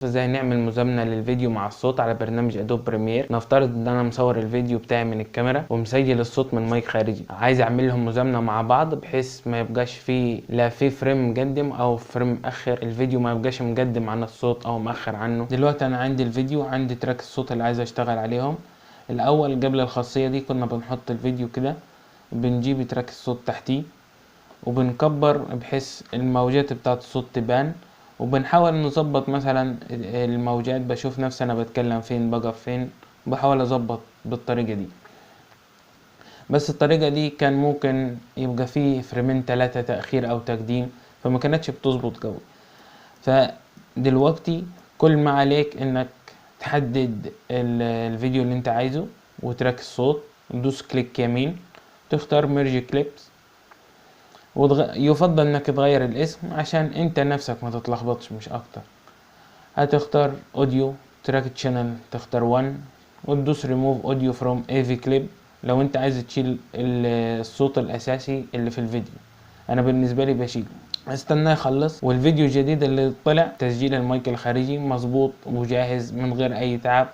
ازاي نعمل مزامنة للفيديو مع الصوت على برنامج ادوب بريمير. نفترض ان انا مصور الفيديو بتاعي من الكاميرا ومسجل الصوت من مايك خارجي، عايز اعمل لهم مزامنة مع بعض بحيث ما يبقاش فيه لا في فريم مقدم او فريم مؤخر، الفيديو ما يبقاش مقدم عن الصوت او مؤخر عنه. دلوقتي انا عندي الفيديو، عندي تراك الصوت اللي عايز اشتغل عليهم. الاول قبل الخاصية دي كنا بنحط الفيديو كده، بنجيب تراك الصوت تحتيه وبنكبر بحيث الموجات بتاعت الصوت تبان، وبنحاول نظبط مثلا الموجات، بشوف نفسي انا بتكلم فين بقف فين، بحاول اظبط بالطريقة دي. بس الطريقة دي كان ممكن يبقى فيه فريمين 3 تأخير او تقديم، فما كانتش بتظبط قوي. فدلوقتي كل ما عليك انك تحدد الفيديو اللي انت عايزه وتراك الصوت، تدوس كليك يمين تختار ميرج كليبس، يفضل انك تغير الاسم عشان انت نفسك ما تتلخبطش مش اكتر. هتختار اوديو تراك تشانل، تختار 1 وتدوس ريموف اوديو فروم ايفي كليب لو انت عايز تشيل الصوت الاساسي اللي في الفيديو. انا بالنسبه لي بشيله، استناه يخلص والفيديو الجديد اللي طلع تسجيل المايك الخارجي مظبوط وجاهز من غير اي تعب.